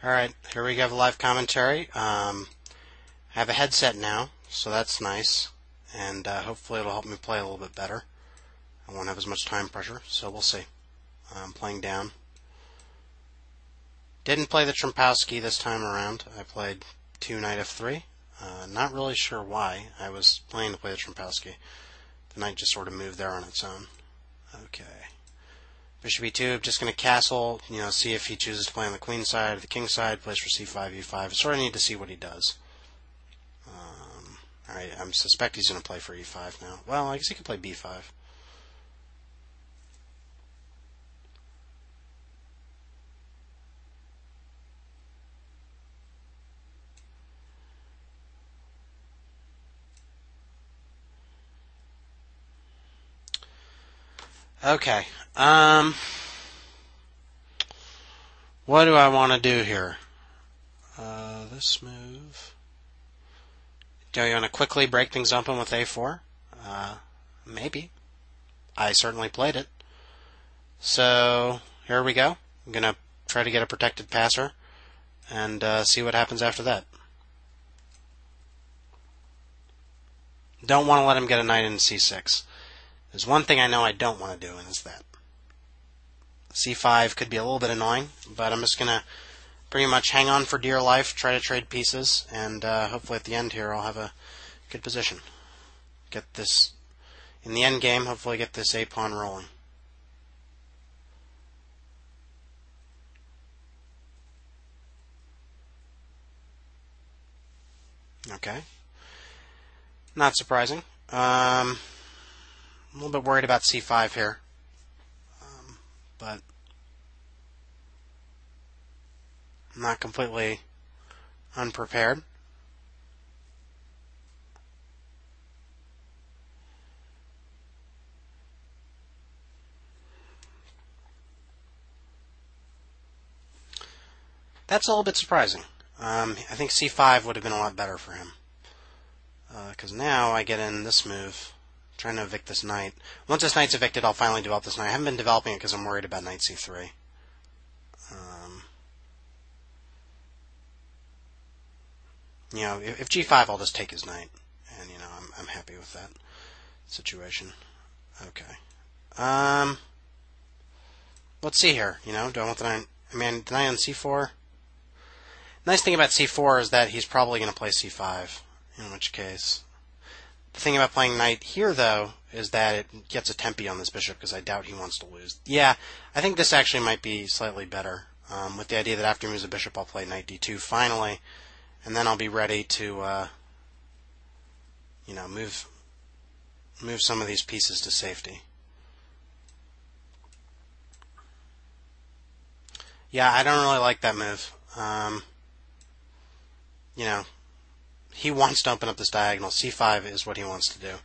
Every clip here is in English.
Alright, here we have a live commentary. I have a headset now, so that's nice. And hopefully it'll help me play a little bit better. I won't have as much time pressure, so we'll see. I'm playing down. Didn't play the Trompowsky this time around. I played 2 knight f3. Not really sure why. I was planning to play the Trompowsky. The knight just sort of moved there on its own. Okay. Bishop e2, just going to castle, see if he chooses to play on the queen side or the king side, plays for c5, e5. I sort of need to see what he does. Alright, I suspect he's going to play for e5 now. Well, I guess he could play b5. Okay, what do I want to do here? This move. Do you want to quickly break things open with a4? Maybe. I certainly played it. So, here we go. I'm going to try to get a protected passer and see what happens after that. Don't want to let him get a knight into c6. There's one thing I know I don't want to do, and it's that. c5 could be a little bit annoying, but I'm just going to pretty much hang on for dear life, try to trade pieces, and hopefully at the end here I'll have a good position. Get this, in the end game, hopefully get this a-pawn rolling. Okay. Not surprising. A little bit worried about c5 here, but not completely unprepared. That's a little bit surprising. I think c5 would have been a lot better for him, because now I get in this move, trying to evict this knight. Once this knight's evicted, I'll finally develop this knight. I haven't been developing it because I'm worried about knight c3. If g5, I'll just take his knight, and I'm happy with that situation. Okay. Let's see here. Do I want the knight? The knight on c4. Nice thing about c4 is that he's probably going to play c5. In which case, the thing about playing knight here, though, is that it gets a tempi on this bishop because I doubt he wants to lose. Yeah, I think this actually might be slightly better, with the idea that after he moves the bishop, I'll play knight d2 finally. And then I'll be ready to, move some of these pieces to safety. Yeah, I don't really like that move. He wants to open up this diagonal. c5 is what he wants to do.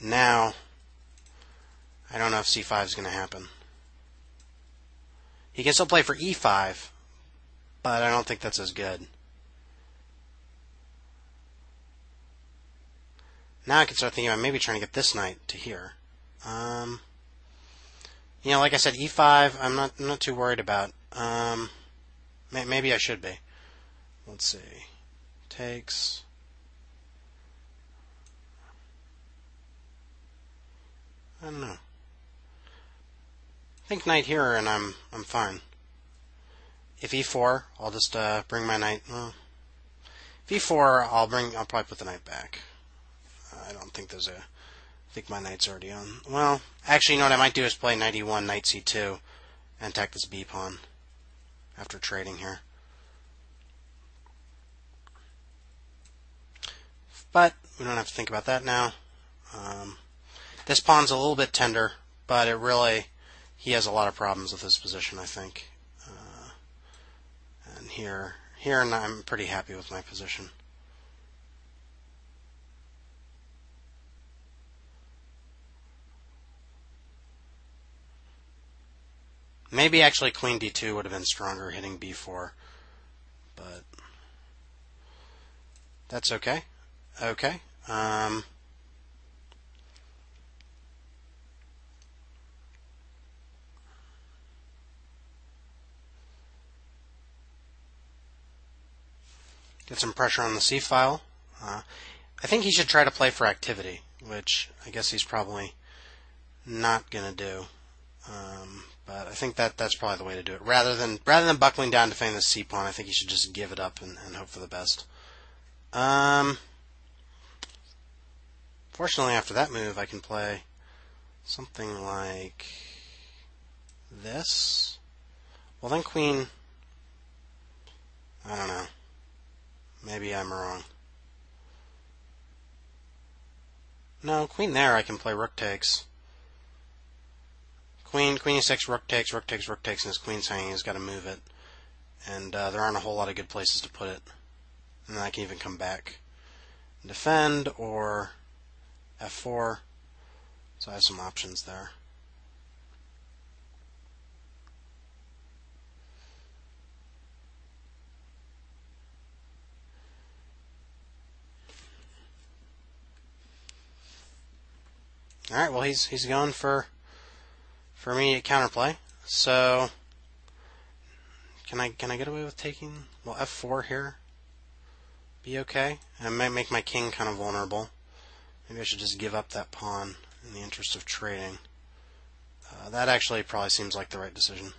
Now, I don't know if c5 is going to happen. He can still play for e5, but I don't think that's as good. Now I can start thinking about maybe trying to get this knight to here. Like I said, e5, I'm not too worried about. Maybe I should be. Let's see. Takes. I don't know. I think knight here, and I'm fine. If e4, I'll just bring my knight. Well, if e4, I'll probably put the knight back. I don't think there's I think my knight's already on. Well, actually, what I might do is play knight e1, knight c2, and attack this b pawn after trading here. But we don't have to think about that now. This pawn's a little bit tender, but he has a lot of problems with this position, I think. And here I'm pretty happy with my position. Maybe actually queen d2 would have been stronger hitting b4, but that's okay. Okay. Get some pressure on the C file. I think he should try to play for activity, which I guess he's probably not going to do. But I think that's probably the way to do it. Rather than buckling down defending the C pawn, I think he should just give it up and hope for the best. Fortunately, after that move, I can play something like this. Well, then queen... I don't know. Maybe I'm wrong. No, queen there, I can play rook takes. Queen e6, rook takes, rook takes, rook takes, and his queen's hanging. He's got to move it. And there aren't a whole lot of good places to put it. And then I can even come back and defend, or f4. So I have some options there. All right, well he's going for immediate counterplay. So can I get away with taking, well, f4 here? Be okay? I might make my king kind of vulnerable. Maybe I should just give up that pawn in the interest of trading. That actually probably seems like the right decision.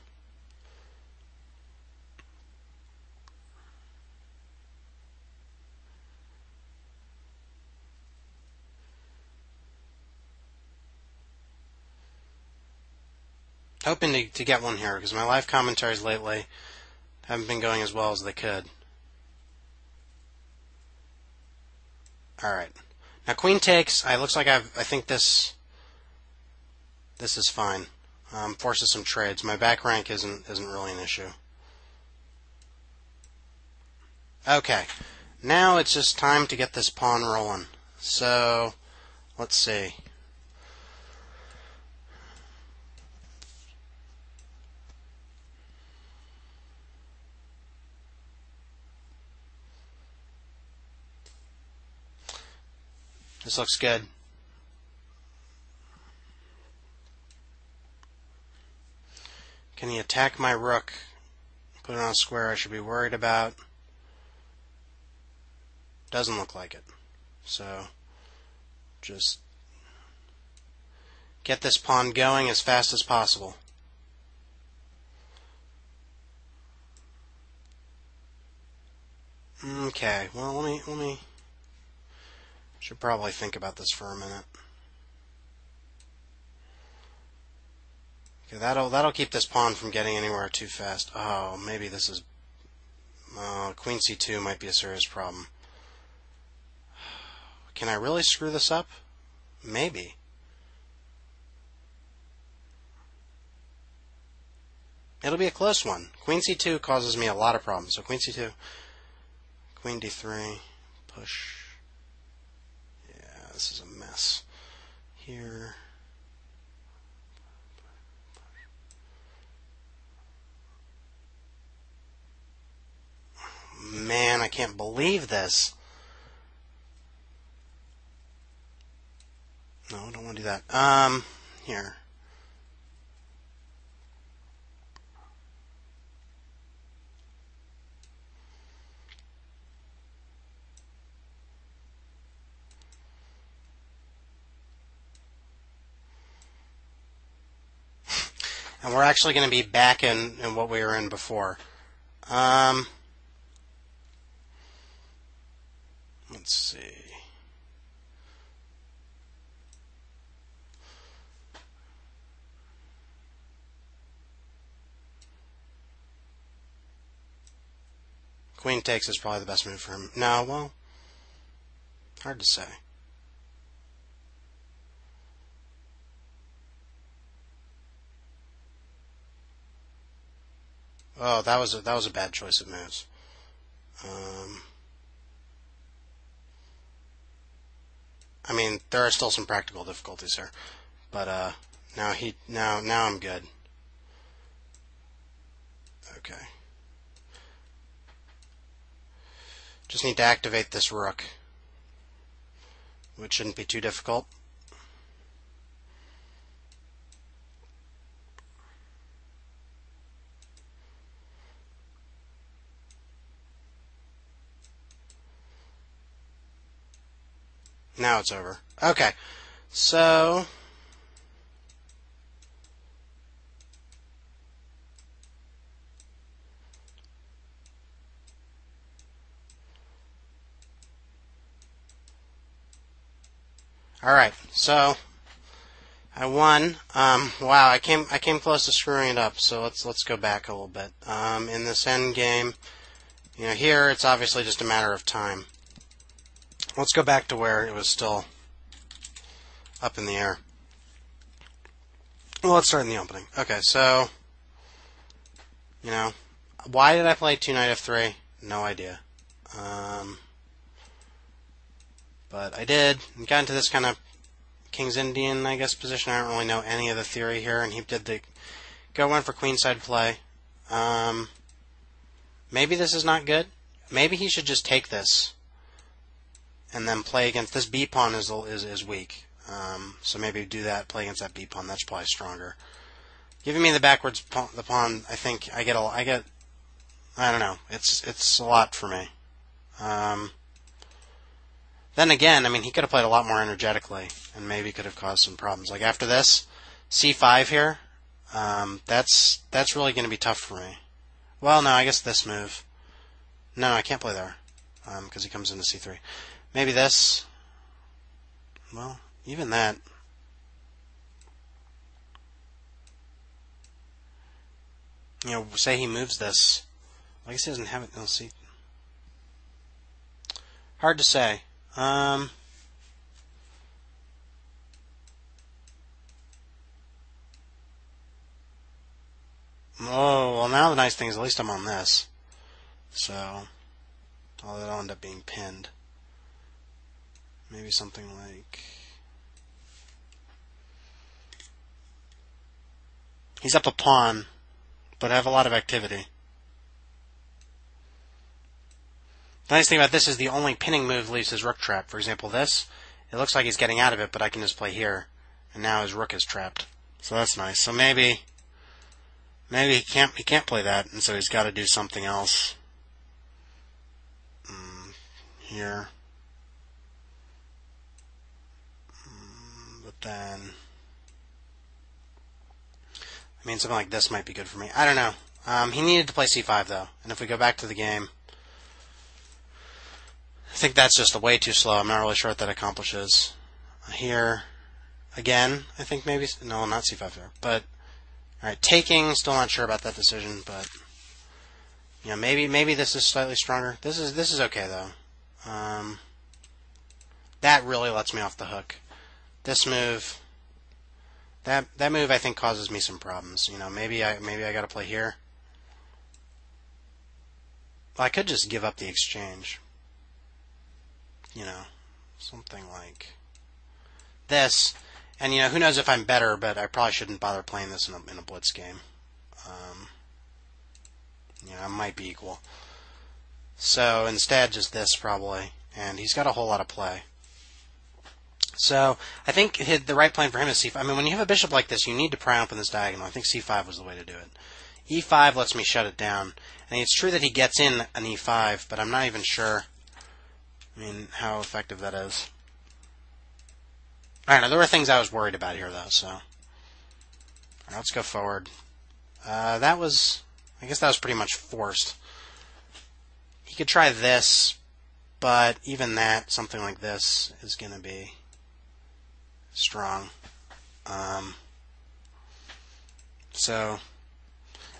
Hoping to get one here, because my live commentaries lately haven't been going as well as they could. Alright. Now queen takes, looks like I think this is fine. Forces some trades. My back rank isn't really an issue. Okay. Now it's just time to get this pawn rolling. So, let's see. This looks good. Can he attack my rook? Put it on a square I should be worried about. Doesn't look like it. So, just get this pawn going as fast as possible. Okay, well let me should probably think about this for a minute. Okay, that'll keep this pawn from getting anywhere too fast. Oh, maybe this is queen c2 might be a serious problem. Can I really screw this up? Maybe. It'll be a close one. Queen c2 causes me a lot of problems. So queen c2, queen d3, push. Yeah, this is a mess. Here. Man, I can't believe this. No, I don't want to do that. Here. And we're actually going to be back in what we were in before. Let's see. Queen takes is probably the best move for him. No, well, hard to say. Oh, that was a bad choice of moves. I mean, there are still some practical difficulties here, but now I'm good. Okay. Just need to activate this rook, which shouldn't be too difficult. Now it's over. Okay, so... Alright, so... I won. Wow, I came close to screwing it up, so let's go back a little bit. In this end game, here it's obviously just a matter of time. Let's go back to where it was still up in the air. Well, let's start in the opening. Okay, so, why did I play 2 knight f3? No idea. But I did, and got into this kind of King's Indian, I guess, position. I don't really know any of the theory here, and he did the go for queenside play. Maybe this is not good. Maybe he should just take this and then play against this b pawn is weak. So maybe do that, play against that b pawn. That's probably stronger. Giving me the backwards pawn, I think I get I don't know. It's a lot for me. Then again, I mean, he could have played a lot more energetically and maybe could have caused some problems. Like after this, c5 here, that's really going to be tough for me. Well, no, I guess this move. No, I can't play there because he comes into c3. Maybe this. Well, even that. Say he moves this. I guess he doesn't have it. No, see. Hard to say. Oh, well, now the nice thing is at least I'm on this. So, although it'll end up being pinned. Maybe something like... He's up a pawn, but I have a lot of activity. The nice thing about this is the only pinning move leaves his rook trapped. For example, this, it looks like he's getting out of it, but I can just play here. And now his rook is trapped. So that's nice. So maybe he can't play that, and so he's got to do something else. Here. But then... I mean, something like this might be good for me. I don't know. He needed to play c5, though. And if we go back to the game... I think that's just way too slow. I'm not really sure what that accomplishes. Here, again, I think maybe... No, not c5 there. But, alright, taking, still not sure about that decision, but... maybe this is slightly stronger. This is okay, though. That really lets me off the hook. This move... That move, I think, causes me some problems. Maybe I gotta play here. Well, I could just give up the exchange. Something like this. And, who knows if I'm better, but I probably shouldn't bother playing this in a Blitz game. I might be equal. So, instead, just this, probably. And he's got a whole lot of play. So, I think the right plan for him is c5. I mean, when you have a bishop like this, you need to pry open this diagonal. I think c5 was the way to do it. e5 lets me shut it down. And it's true that he gets in an e5, but I'm not even sure... how effective that is. I don't know. There were things I was worried about here, though. So, right, let's go forward. I guess that was pretty much forced. He could try this, but even that, something like this, is going to be strong. So,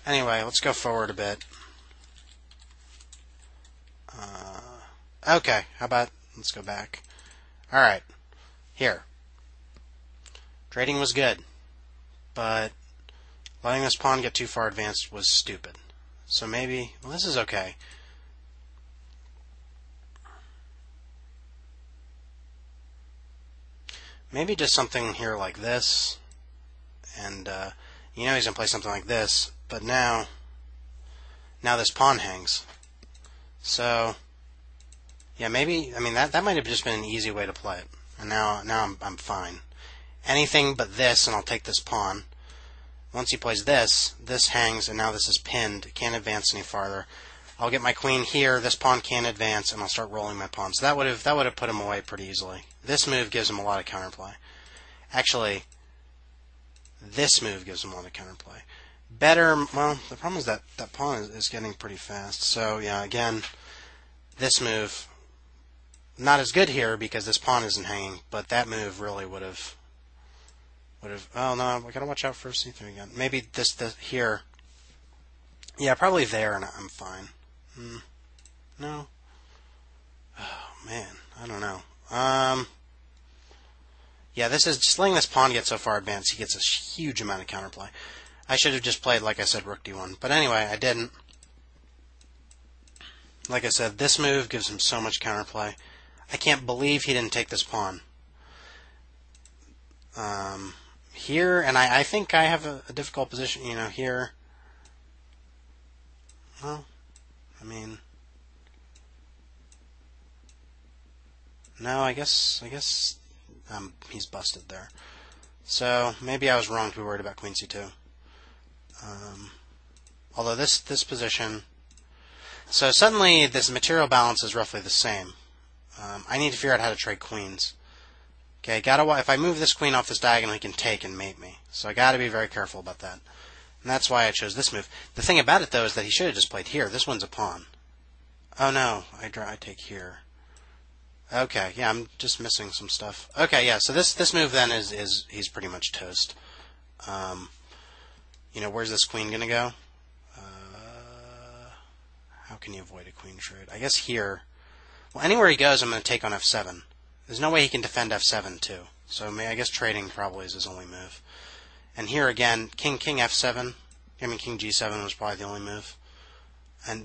anyway, let's go forward a bit. Okay, how about, let's go back. Alright, here. Trading was good, but letting this pawn get too far advanced was stupid. So maybe, well, this is okay. Maybe just something here like this, and he's going to play something like this, but now this pawn hangs. So... yeah, maybe, that might have just been an easy way to play it. And now I'm fine. Anything but this, and I'll take this pawn. Once he plays this, this hangs, and now this is pinned. Can't advance any farther. I'll get my queen here, this pawn can't advance, and I'll start rolling my pawns. So that would have put him away pretty easily. This move gives him a lot of counterplay. Actually, this move gives him a lot of counterplay. Better, well, the problem is that pawn is getting pretty fast. So, yeah, again, this move, not as good here because this pawn isn't hanging, but that move really would have, oh no, I gotta watch out for c3 again. Maybe this here. Yeah, probably there, and I'm fine. No. Oh, man, I don't know. Yeah, this is just letting this pawn get so far advanced, he gets a huge amount of counterplay. I should have just played, like I said, rook d1. But anyway, I didn't. Like I said, this move gives him so much counterplay. I can't believe he didn't take this pawn. Here, and I think I have a difficult position, you know, here. Well, I mean, no, I guess he's busted there. So maybe I was wrong to be worried about queen c2. Although this position, so suddenly this material balance is roughly the same. I need to figure out how to trade queens. Okay, if I move this queen off this diagonal, he can take and mate me. So I got to be very careful about that. And that's why I chose this move. The thing about it, though, is that he should have just played here. This one's a pawn. Oh no, I take here. Okay, yeah, I'm just missing some stuff. Okay, yeah, so this move then is he's pretty much toast. You know, where's this queen gonna go? How can you avoid a queen trade? I guess here. Well, anywhere he goes, I'm gonna take on f7. There's no way he can defend f7 too. So I guess trading probably is his only move. And here again, king f7. I mean, king g7 was probably the only move.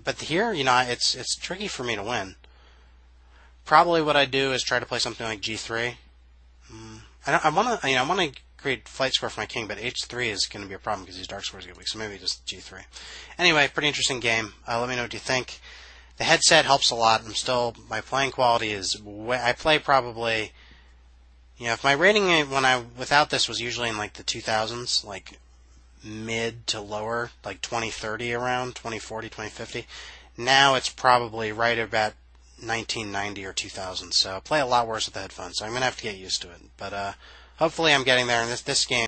But here, you know, it's tricky for me to win. Probably what I do is try to play something like g3. I want to create flight score for my king, but h3 is going to be a problem because these dark squares get weak. So maybe just g3. Anyway, pretty interesting game. Let me know what you think. The headset helps a lot. My playing quality is I play probably, you know, if my rating without this was usually in like the 2000s, like mid to lower, like 2030 around, 2040, 2050. Now it's probably right about 1990 or 2000. So I play a lot worse with the headphones. So I'm going to have to get used to it. But hopefully I'm getting there in this game.